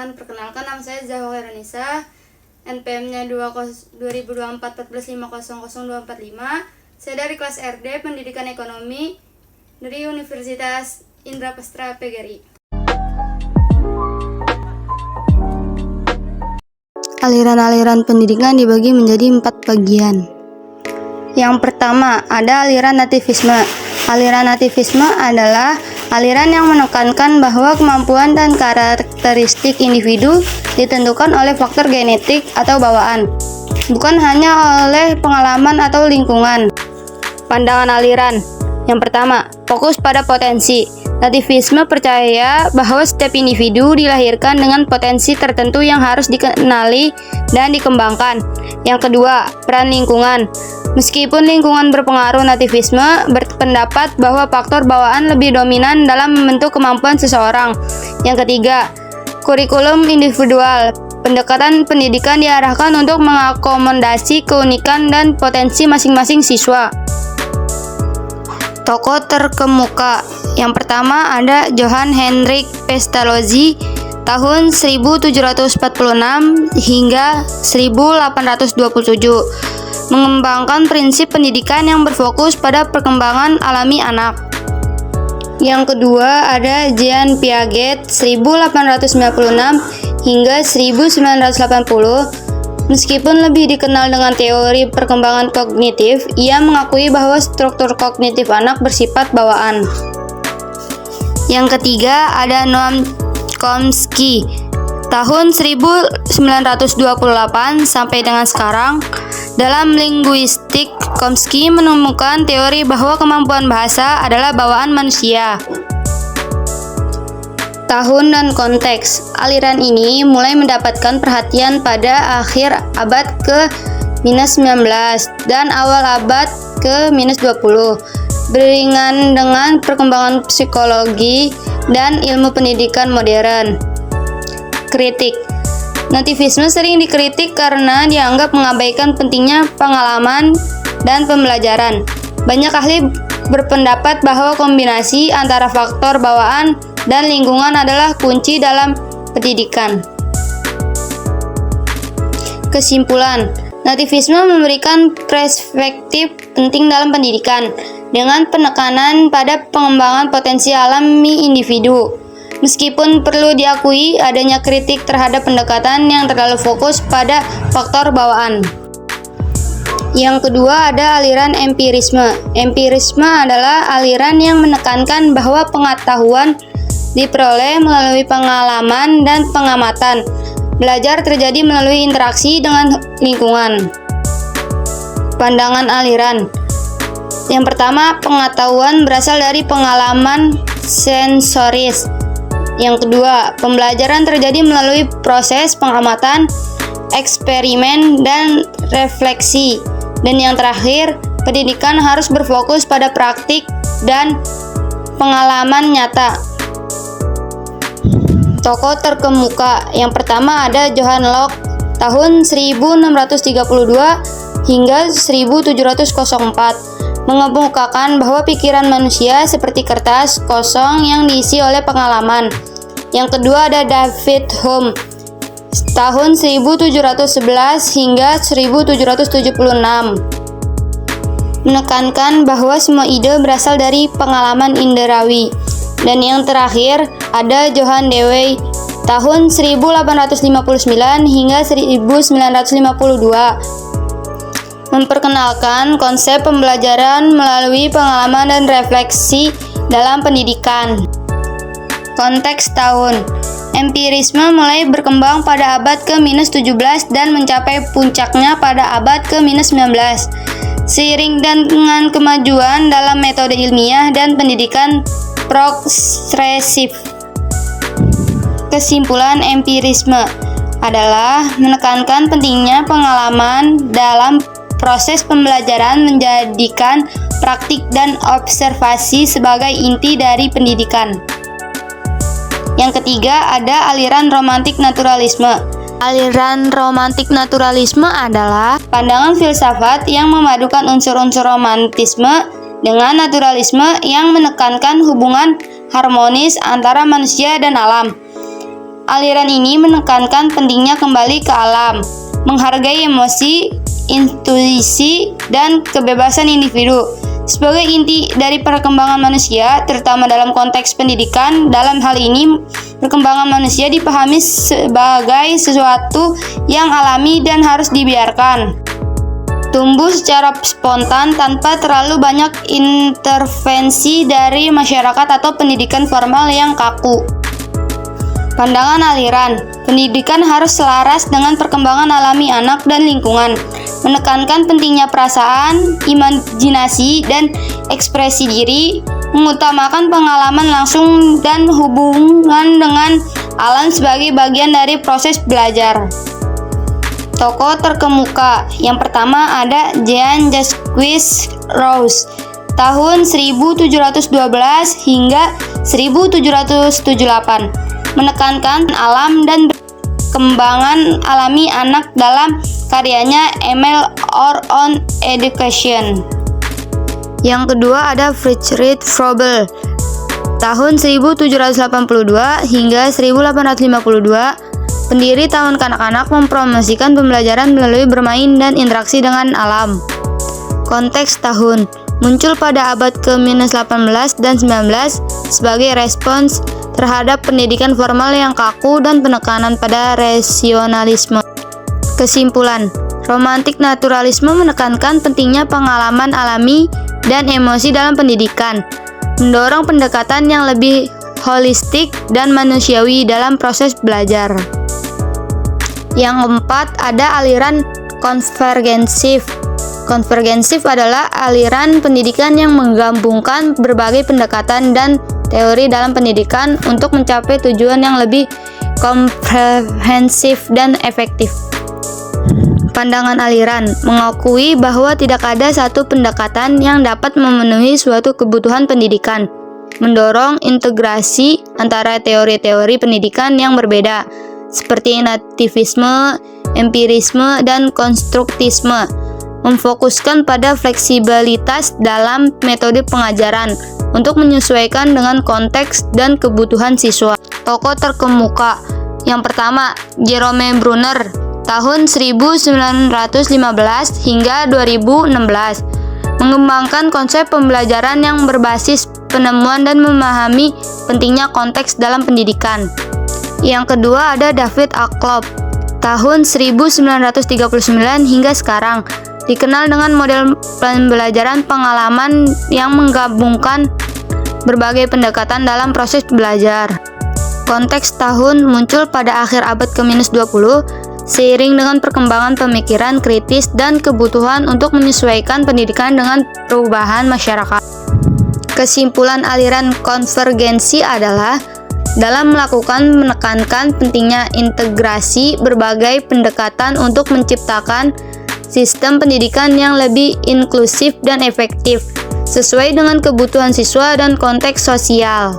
teman-teman, perkenalkan nama saya Zahwa Heranisa, NPM-nya 2024-145000245. Saya dari kelas RD Pendidikan Ekonomi dari Universitas Indrapastra PGRI. Aliran-aliran pendidikan dibagi menjadi 4 bagian. Yang pertama, ada aliran nativisme. Aliran nativisme adalah aliran yang menekankan bahwa kemampuan dan karakteristik individu ditentukan oleh faktor genetik atau bawaan, bukan hanya oleh pengalaman atau lingkungan. Pandangan aliran. Yang pertama, fokus pada potensi. Nativisme percaya bahwa setiap individu dilahirkan dengan potensi tertentu yang harus dikenali dan dikembangkan. Yang kedua, peran lingkungan. Meskipun lingkungan berpengaruh, nativisme berpendapat bahwa faktor bawaan lebih dominan dalam membentuk kemampuan seseorang. Yang ketiga, kurikulum individual. Pendekatan pendidikan diarahkan untuk mengakomodasi keunikan dan potensi masing-masing siswa. Tokoh terkemuka. Yang pertama ada Johann Heinrich Pestalozzi tahun 1746 hingga 1827, mengembangkan prinsip pendidikan yang berfokus pada perkembangan alami anak. Yang kedua ada Jean Piaget 1896 hingga 1980. Meskipun lebih dikenal dengan teori perkembangan kognitif, ia mengakui bahwa struktur kognitif anak bersifat bawaan. Yang ketiga ada Noam Chomsky tahun 1928 sampai dengan sekarang. Dalam linguistik, Chomsky menemukan teori bahwa kemampuan bahasa adalah bawaan manusia. Tahun dan konteks. Aliran ini mulai mendapatkan perhatian pada akhir abad ke-19 dan awal abad ke-20, beriringan dengan perkembangan psikologi dan ilmu pendidikan modern. Kritik. Nativisme sering dikritik karena dianggap mengabaikan pentingnya pengalaman dan pembelajaran. Banyak ahli berpendapat bahwa kombinasi antara faktor bawaan dan lingkungan adalah kunci dalam pendidikan. Kesimpulan, nativisme memberikan perspektif penting dalam pendidikan dengan penekanan pada pengembangan potensi alami individu. Meskipun perlu diakui adanya kritik terhadap pendekatan yang terlalu fokus pada faktor bawaan. Yang kedua ada aliran empirisme. Empirisme adalah aliran yang menekankan bahwa pengetahuan diperoleh melalui pengalaman dan pengamatan. Belajar terjadi melalui interaksi dengan lingkungan. Pandangan aliran. Yang pertama, pengetahuan berasal dari pengalaman sensoris. Yang kedua, pembelajaran terjadi melalui proses pengamatan, eksperimen, dan refleksi. Dan yang terakhir, pendidikan harus berfokus pada praktik dan pengalaman nyata. Tokoh terkemuka. Yang pertama ada Johann Locke tahun 1632 hingga 1704, mengemukakan bahwa pikiran manusia seperti kertas kosong yang diisi oleh pengalaman. Yang kedua ada David Hume tahun 1711 hingga 1776, menekankan bahwa semua ide berasal dari pengalaman inderawi. Dan yang terakhir ada Johann Dewey tahun 1859 hingga 1952, memperkenalkan konsep pembelajaran melalui pengalaman dan refleksi dalam pendidikan. Konteks tahun. Empirisme mulai berkembang pada abad ke-17 dan mencapai puncaknya pada abad ke-19. Seiring dengan kemajuan dalam metode ilmiah dan pendidikan progresif. Kesimpulan empirisme adalah menekankan pentingnya pengalaman dalam proses pembelajaran, menjadikan praktik dan observasi sebagai inti dari pendidikan. Yang ketiga ada aliran romantik naturalisme. Aliran romantik naturalisme adalah pandangan filsafat yang memadukan unsur-unsur romantisme dengan naturalisme yang menekankan hubungan harmonis antara manusia dan alam. Aliran ini menekankan pentingnya kembali ke alam, menghargai emosi, intuisi, dan kebebasan individu sebagai inti dari perkembangan manusia, terutama dalam konteks pendidikan. Dalam hal ini, perkembangan manusia dipahami sebagai sesuatu yang alami dan harus dibiarkan tumbuh secara spontan tanpa terlalu banyak intervensi dari masyarakat atau pendidikan formal yang kaku. Pandangan aliran, pendidikan harus selaras dengan perkembangan alami anak dan lingkungan, menekankan pentingnya perasaan, imajinasi, dan ekspresi diri, mengutamakan pengalaman langsung dan hubungan dengan alam sebagai bagian dari proses belajar. Tokoh terkemuka yang pertama ada Jean-Jacques Rousseau tahun 1712 hingga 1778, menekankan alam dan perkembangan alami anak dalam karyanya Emile on Education. Yang kedua ada Friedrich Froebel tahun 1782 hingga 1852, pendiri Taman Kanak-kanak, mempromosikan pembelajaran melalui bermain dan interaksi dengan alam. Konteks tahun muncul pada abad ke-18 dan 19 sebagai respons terhadap pendidikan formal yang kaku dan penekanan pada rasionalisme. Kesimpulan, romantik naturalisme menekankan pentingnya pengalaman alami dan emosi dalam pendidikan, mendorong pendekatan yang lebih holistik dan manusiawi dalam proses belajar. Yang keempat ada aliran konvergensif. Konvergensif adalah aliran pendidikan yang menggabungkan berbagai pendekatan dan teori dalam pendidikan untuk mencapai tujuan yang lebih komprehensif dan efektif. Pandangan aliran mengakui bahwa tidak ada satu pendekatan yang dapat memenuhi suatu kebutuhan pendidikan, mendorong integrasi antara teori-teori pendidikan yang berbeda, seperti nativisme, empirisme, dan konstruktisme, memfokuskan pada fleksibilitas dalam metode pengajaran untuk menyesuaikan dengan konteks dan kebutuhan siswa. Tokoh terkemuka yang pertama, Jerome Bruner tahun 1915 hingga 2016, mengembangkan konsep pembelajaran yang berbasis penemuan dan memahami pentingnya konteks dalam pendidikan. Yang kedua ada David A. Klopp tahun 1939 hingga sekarang, dikenal dengan model pembelajaran pengalaman yang menggabungkan berbagai pendekatan dalam proses belajar. Konteks tahun muncul pada akhir abad ke-20 seiring dengan perkembangan pemikiran kritis dan kebutuhan untuk menyesuaikan pendidikan dengan perubahan masyarakat. Kesimpulan aliran konvergensi adalah dalam menekankan pentingnya integrasi berbagai pendekatan untuk menciptakan sistem pendidikan yang lebih inklusif dan efektif, sesuai dengan kebutuhan siswa dan konteks sosial.